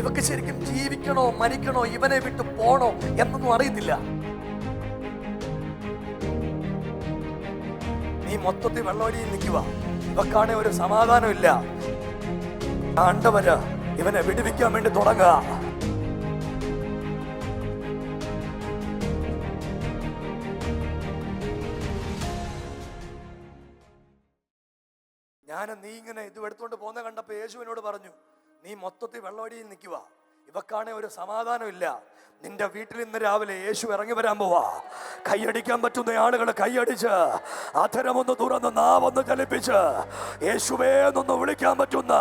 ഇവക്ക് ശരിക്കും ജീവിക്കണോ മരിക്കണോ ഇവനെ വിട്ടു പോണോ എന്നൊന്നും അറിയത്തില്ല. നീ മൊത്തത്തിൽ വെള്ളമടിയിൽ നിൽക്കുക. ഇവക്കാണെ ഒരു സമാധാനം ഇല്ല. ആണ്ടവര് ഇവനെ വിടുവിക്കാൻ വേണ്ടി തുടങ്ങുക. നീ ഇങ്ങനെ ഇത് എടുത്തോണ്ട് പോകുന്ന കണ്ടപ്പോ യേശുവിനോട് പറഞ്ഞു, നീ മൊത്തത്തിൽ വെള്ളമടിയിൽ നിൽക്കുക. ഇവക്കാണെ ഒരു സമാധാനം ഇല്ല. നിന്റെ വീട്ടിൽ ഇന്ന് രാവിലെ യേശു ഇറങ്ങി വരാൻ പോവാ. കൈയടിക്കാൻ പറ്റുന്ന ആളുകൾ കൈയടിച്ച്, അധരമൊന്ന് തുറന്ന് നാവൊന്ന് ചലിപ്പിച്ച് യേശുവേ എന്നൊന്ന് വിളിക്കാൻ പറ്റുന്ന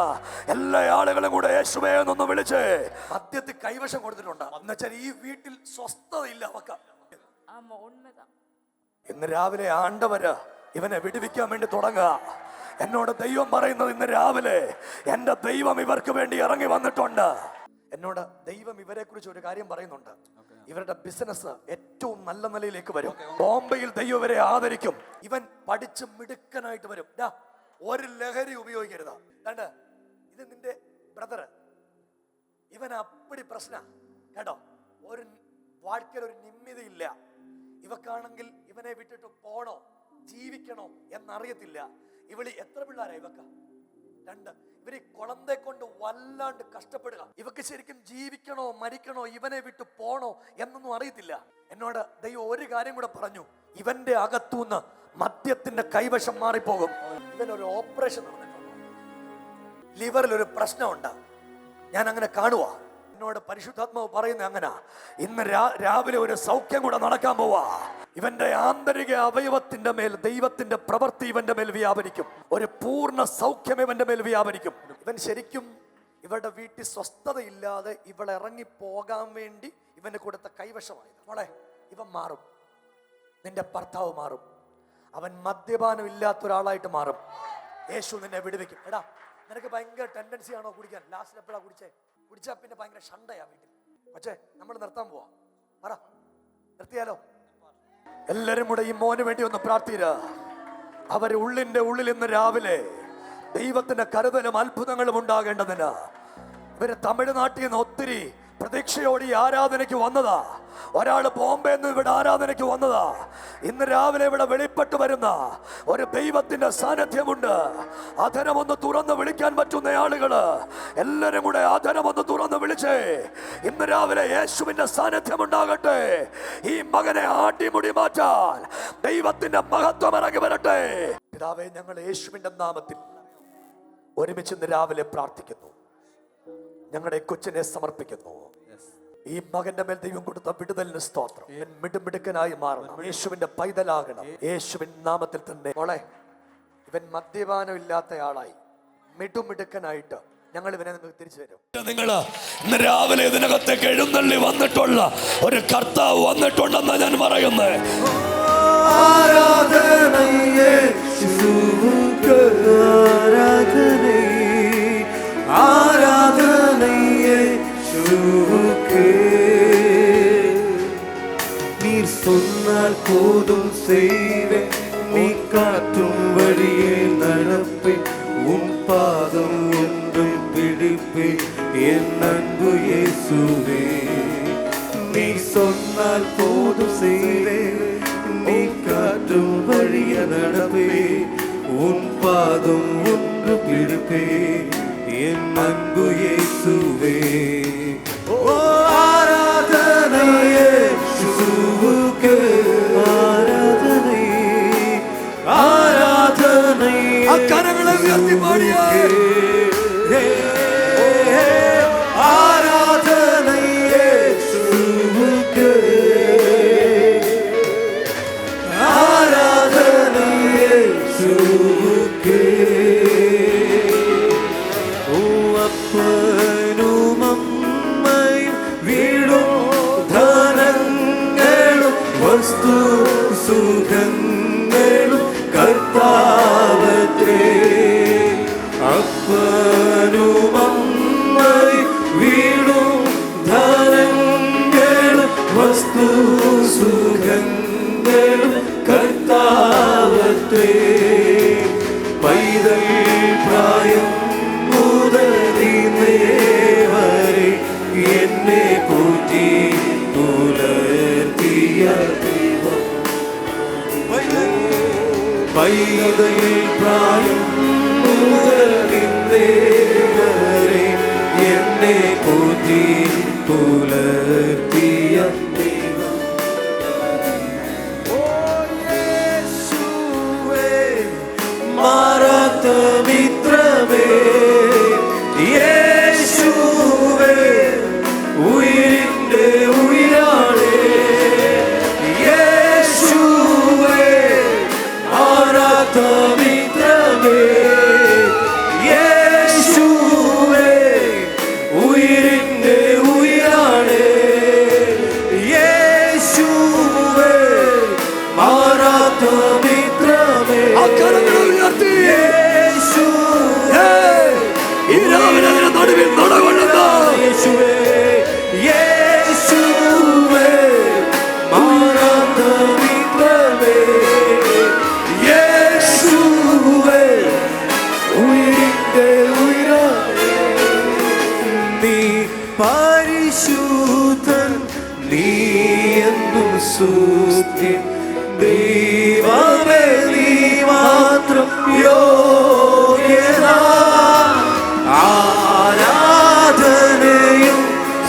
എല്ലാ ആളുകളും കൂടെ യേശുവേ എന്നൊന്ന് വിളിച്ച് മദ്യത്തിൽ കൈവശം കൊടുത്തിട്ടുണ്ട്. എന്നുവെച്ചാൽ ഈ വീട്ടിൽ സ്വസ്ഥതയില്ല അവക്ക്. ഇന്ന് രാവിലെ ആണ്ടവര് ഇവനെ വിടുവിക്കാൻ വേണ്ടി തുടങ്ങുക. എന്നോട് ദൈവം പറയുന്നത്, ഇന്ന് രാവിലെ എന്റെ ദൈവം ഇവർക്ക് വേണ്ടി ഇറങ്ങി വന്നിട്ടുണ്ട്. എന്നോട് ദൈവം ഇവരെ കുറിച്ച് ഒരു കാര്യം പറയുന്നുണ്ട്. ഇവരുടെ ബിസിനസ് ഏറ്റവും നല്ല നിലയിലേക്ക് വരും. ബോംബെയിൽ ദൈവം ഇവരെ ആദരിക്കും. ഇവൻ പഠിച്ച് മിടുക്കനായിട്ട് വരും. ഒരു ലഹരി ഉപയോഗിക്കരുത്. ഇത് നിന്റെ ബ്രദർ, ഇവൻ അപ്പടി പ്രശ്ന കേട്ടോ. ഒരു വാഴ്ക്കൽ ഒരു നിമ്മിതയില്ല. ഇവക്കാണെങ്കിൽ ഇവനെ വിട്ടിട്ട് പോണോ ജീവിക്കണോ എന്നറിയത്തില്ല. ഇവളി എത്ര പിള്ളേരാ ഇവക്ക? 2. ഇവര് കുളത്തെ കൊണ്ട് വല്ലാണ്ട് കഷ്ടപ്പെടുക. ഇവക്ക് ശരിക്കും ജീവിക്കണോ മരിക്കണോ ഇവനെ വിട്ടു പോണോ എന്നൊന്നും അറിയത്തില്ല. എന്നോട് ദൈവം ഒരു കാര്യം കൂടെ പറഞ്ഞു, ഇവന്റെ അകത്തുനിന്ന് മദ്യത്തിന്റെ കൈവശം മാറിപ്പോകും. ഇവനൊരു ഓപ്പറേഷൻ നടന്നിട്ടുണ്ട്. ലിവറിൽ ഒരു പ്രശ്നമുണ്ട്. ഞാൻ അങ്ങനെ കാണുക. എന്നോട് പരിശുദ്ധാത്മാവ് പറയുന്നത് അങ്ങനെ, ഇന്ന് രാവിലെ ഒരു സൗഖ്യം കൂടെ നടക്കാൻ പോവാ. ഇവന്റെ ആന്തരിക അവയവത്തിന്റെ മേൽ ദൈവത്തിന്റെ പ്രവൃത്തി ഇവന്റെ മേൽ വ്യാപരിക്കും. ഒരു പൂർണ്ണ സൗഖ്യം ഇവന്റെ മേൽ വ്യാപരിക്കും. ഇവൻ ശരിക്കും ഇവരുടെ വീട്ടിൽ സ്വസ്ഥതയില്ലാതെ ഇവളെ ഇറങ്ങി പോകാൻ വേണ്ടി ഇവന് കൊടുത്ത കൈവശമായത്. മോളെ, ഇവൻ മാറും. നിന്റെ ഭർത്താവ് മാറും. അവൻ മദ്യപാനം ഇല്ലാത്ത ഒരാളായിട്ട് മാറും. യേശു നിന്നെ വിടുവിക്കും. എടാ, നിനക്ക് ഭയങ്കര ടെൻഡൻസി ആണോ കുടിക്കാൻ? ലാസ്റ്റിൽ എപ്പോഴാ കുടിച്ചാ പിന്നെ ഭയങ്കര ഷണ്ടയാ വീട്ടിൽ. പക്ഷേ നമ്മൾ നിർത്താൻ പോവാ. പറ, നിർത്തിയാലോ? എല്ലാരും കൂടെ ഈ മോന് വേണ്ടി ഒന്ന് പ്രാർത്ഥിര. അവര് ഉള്ളിന്റെ ഉള്ളിൽ ഇന്ന് രാവിലെ ദൈവത്തിന്റെ കരുതലും അത്ഭുതങ്ങളും ഉണ്ടാകേണ്ടതിന് ഇവര് തമിഴ്നാട്ടിൽ നിന്ന് ഒത്തിരി പ്രതീക്ഷയോടെ ഈ ആരാധനയ്ക്ക് വന്നതാ. ഒരാള് ബോംബെ നിന്ന് ഇവിടെ ആരാധനയ്ക്ക് വന്നതാ. ഇന്ന് രാവിലെ ഇവിടെ വെളിപ്പെട്ട് വരുന്ന ഒരു ദൈവത്തിന്റെ സാന്നിധ്യമുണ്ട്. അധരമൊന്ന് തുറന്ന് വിളിക്കാൻ പറ്റുന്ന ആളുകള് എല്ലാരും കൂടെ അധരമൊന്ന് തുറന്ന് വിളിച്ചേ. ഇന്ന് രാവിലെ യേശുവിന്റെ സാന്നിധ്യം ഉണ്ടാകട്ടെ. ഈ മകനെ ആട്ടിമുടി മാറ്റാൻ ദൈവത്തിന്റെ മഹത്വം ഇറങ്ങി വരട്ടെ. പിതാവേ, ഞങ്ങൾ യേശുവിന്റെ നാമത്തിൽ ഒരുമിച്ച് ഇന്ന് രാവിലെ പ്രാർത്ഥിക്കുന്നു. ഞങ്ങളുടെ കൊച്ചിനെ സമർപ്പിക്കുന്നു. ഈ മകന്റെ മേൽ ദൈവം കൊടുത്ത വിടുതലിന് സ്തോത്രം. മിടുമിടുക്കനായി മാറണം. യേശുവിന്റെ പൈതലാകണം. യേശുവിൻ നാമത്തിൽ തന്നെ. മോളെ, ഇവൻ മദ്യപാനം ഇല്ലാത്ത ആളായി മിടുമിടുക്കനായിട്ട് ഞങ്ങൾ ഇവനെ നിങ്ങൾക്ക് തിരിച്ചു തരും. നിങ്ങൾ ഇന്ന് രാവിലെ ഇതിനകത്തേക്ക് എഴുന്നള്ളി വന്നിട്ടുള്ള ഒരു കർത്താവ് വന്നിട്ടുണ്ടെന്ന് ഞാൻ പറയുന്നത്. நீர் சொன்னால் போதும் செய்வேன். நீ காட்டும் வழியே நடப்பேன். உன் பாதம் ஒன்றும் பிடிப்பேன். என் அன்பு இயேசுவே, நீ சொன்னால் போதும் செய்வேன். நீ காட்டும் வழியே நடப்பேன். உன் பாதம் ஒன்று பிடிப்பேன். என் அன்பு இயேசுவே. ஆராதனையே இயேசுவுக்கு ஆராதனை. ஆராதனை கரங்களை உயர்த்தி பாடியா. ஆராதனை இயேசுவுக்கு. ஆராதனை இயேசுவுக்கு. അപ്പനും അമ്മയും വീടും ധനങ്ങളും വസ്തു സുഖങ്ങളും കർത്താവത്രേ. അപ്പനും അമ്മയും വീടും ധനങ്ങളും വസ്തു സുഖങ്ങളും കർത്താവത്രേ. പൈതൽ പ്രായം മുതലേ പോറ്റി പുലർത്തിയ മാറാത്ത മിത്രമേ യേശുവേ ഉയിരിന്റെ ഉയിരാണേ യേശുവേ മാറാത്ത മിത്രമേ യേശുവേ ഉയിരിന്റെ ഉയിരാണേ യേശുവേ മാറാത്ത മിത്രമേ യേശുവേ യേശുവേ മാറാത്ത മിത്രമേ യേശുവേ ഉയിരിന്റെ ഉയിരാണേ നീ പരിശുദ്ധൻ നീ എന്നും സ്തുത്യൻ ദൈവമേ നീ മാത്രം യോഗ്യനാ ആരാധനയും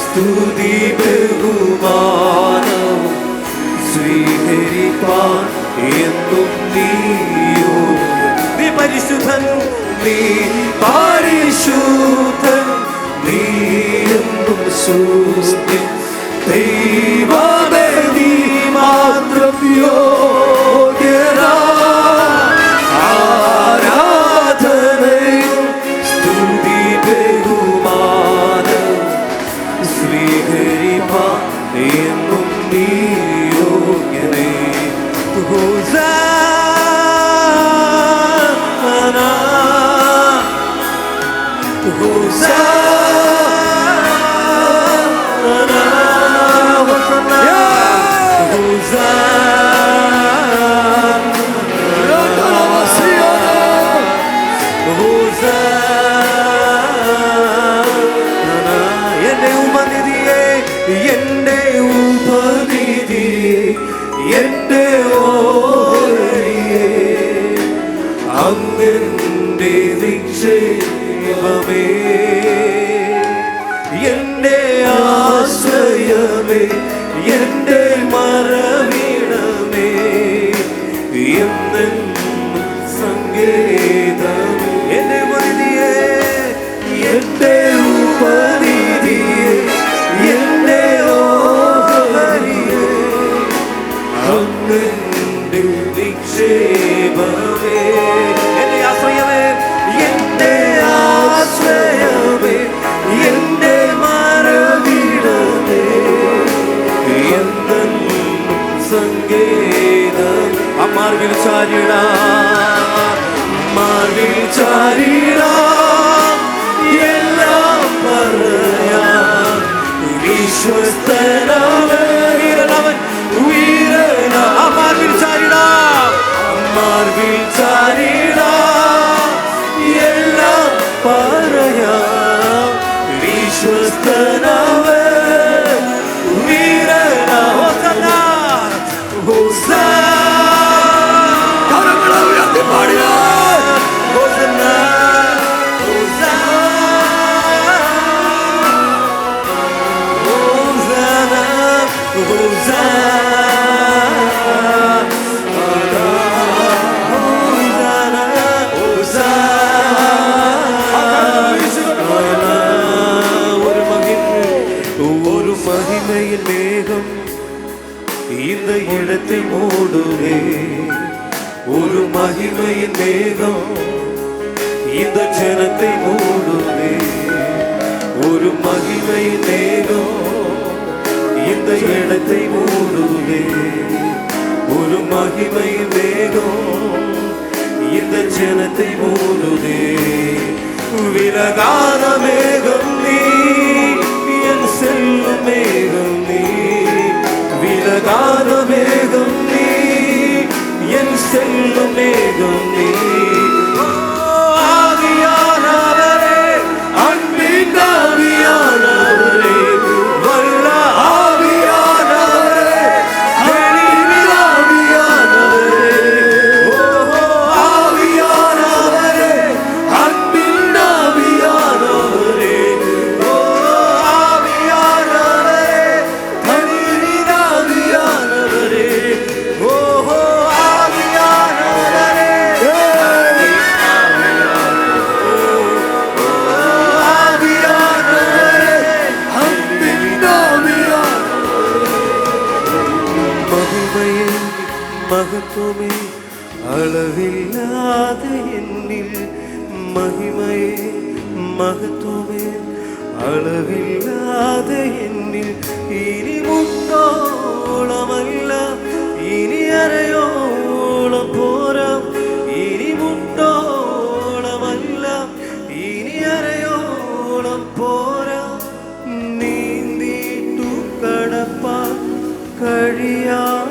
സ്തുതി ബഹുമാനവും സ്വീകരിപ്പാൻ എന്നും നീയോ നീ പരിശുദ്ധൻ നീ പരിശുദ്ധൻ നീ എന്നും സ്തുത്യൻ ദൈവമേ നീ മാത്രം യോഗ്യനാ ആരാധനയും സ്തുതി ബഹുമാനം സ്വീകരിപ്പാൻ എന്നും നീ യോഗ്യനേ ഹോസാന ഹോസാന എന്റെ ഉപനിധിയെ എന്റെ ഉപനിധിയെ എന്റെ ഓഹരിയെ അങ്ങന്റെ നിക്ഷേപമേ എന്റെ ആശ്രയമേ എന്റെ മറവിടമേ എന്നെന്നും സങ്കേതമേ എന്റെ ഉപനിധിയെ എന്റെ ഉപനിധിയെ എന്റെ ഓഹരിയെ അങ്ങന്റെ നിക്ഷേപമേ എന്റെ ആശ്രയമേ എന്റെ ആശ്രയമേ എന്റെ മറവിടമേ എന്നെന്നും സങ്കേതം അമ്മാർവിൽ ചാരിടാ മാർവിൽ ചാരിടാ എല്ലാം പറയാൻ വിശ്വസ്തനവൻ വീരന അമ്മാർവിൽ ചാരിടാ മാർവിൽ ചാരിടാ എല്ലാം പറയാൻ വിശ്വസ്തനവൻ വീരന ഹോസന്ന ഹോസന്ന കരങ്ങളെ ഉയർത്തി പാടുക ഹോസന്ന ஒரு மகிமையின் மேகம் இந்த இடத்தை மூடுவே ஒரு மகிமையின் மேகம் இந்த ஜனத்தை மூடுவே ஒரு மகிமையின் மேகம் இந்த இடத்தை மூடுவே ஒரு மகிமையின் மேகம் இந்த ஜனத்தை மூடுவே விலகாத மேகம் நீ என் செல்லும் மேகம் நீ விலகாத மேகம் நீ என் செல்லும் மேகம் நீ ஆவியானவரே அன்பின் ஆவியானவரே வல்ல ஆவியானவரே வெளியின் ஆவியானவரே ஆவியானவரே அன்பின் ஆவியானவரே മഹത്വമേ അളവില്ലാതെ എന്നിൽ മഹിമയെ മഹത്വമേ അളവില്ലാതെ എന്നിൽ ഇനി മുട്ടോളമല്ല ഇനി അരയോളം പോരാ ഇനി മുട്ടോളമല്ല ഇനി അരയോളം പോരാ നീന്തിട്ടു കടപ്പാൻ കഴിയാതവണ്ണം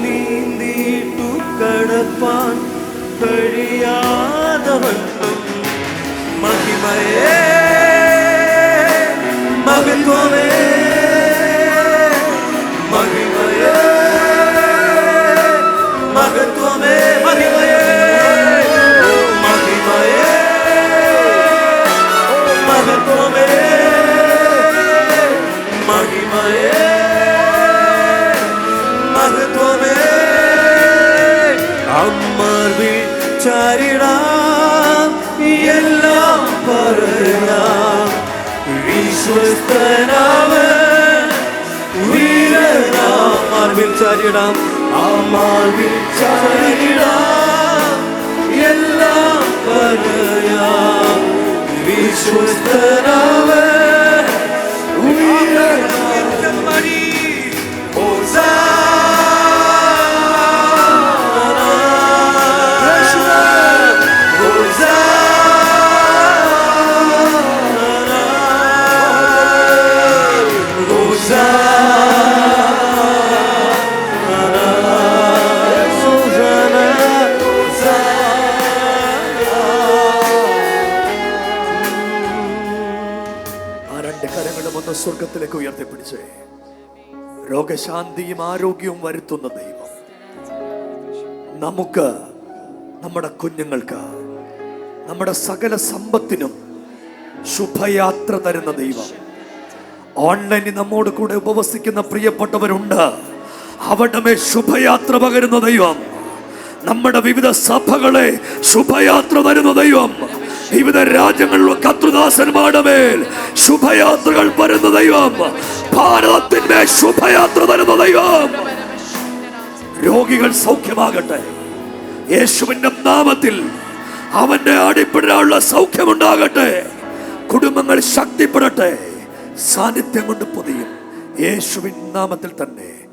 നീന്തിട്ടു കടപ്പാൻ കഴിയാതവണ്ണം മഹിമയേ മഹത്വമേ മഹിമയേ മഹത്വമേ മഹിമയേ മഹിമയേ മഹത്വമേ മഹിമയേ മഹത്വമേ അമർവിൽ ചരിടാം എല്ലാം പറയാം വിശ്വസ്തനാവൻ വീരനാം അമർവിൽ ചരിടാം അമർവിൽ ചരിടാം എല്ലാം പറയാം വിശ്വസ്തനാവൻ വീരനാം സ്വർഗത്തിലേക്ക് ഉയർത്തിപ്പിടിച്ചേ. രോഗശാന്തിയും ആരോഗ്യവും വരുത്തുന്ന ദൈവം നമുക്ക്, നമ്മുടെ കുഞ്ഞുങ്ങൾക്ക്, നമ്മുടെ സകല സമ്പത്തിനും ശുഭയാത്ര തരുന്ന ദൈവം. ഓൺലൈനിൽ നമ്മോട് കൂടെ ഉപവസിക്കുന്ന പ്രിയപ്പെട്ടവരുണ്ട്. അവിടെ മേൽ ശുഭയാത്ര പകരുന്ന ദൈവം. നമ്മുടെ വിവിധ സഭകളെ ശുഭയാത്ര തരുന്ന ദൈവം. വിവിധ രാജ്യങ്ങളിലുള്ള കർത്തൃദാസന്മാരുടെ മേൽ ശുഭയാത്രകൾ വരുന്ന ദൈവം. ഭാരതത്തിന്റെ ശുഭയാത്ര തരുന്ന ദൈവം. രോഗികൾ സൗഖ്യമാകട്ടെ യേശുവിന്റെ നാമത്തിൽ. അവന്റെ അടിപ്പിടാനുള്ള സൗഖ്യമുണ്ടാകട്ടെ. കുടുംബങ്ങൾ ശക്തിപ്പെടട്ടെ. സാന്നിധ്യം കൊണ്ട് പൊതിയും യേശുവിൻ നാമത്തിൽ തന്നെ.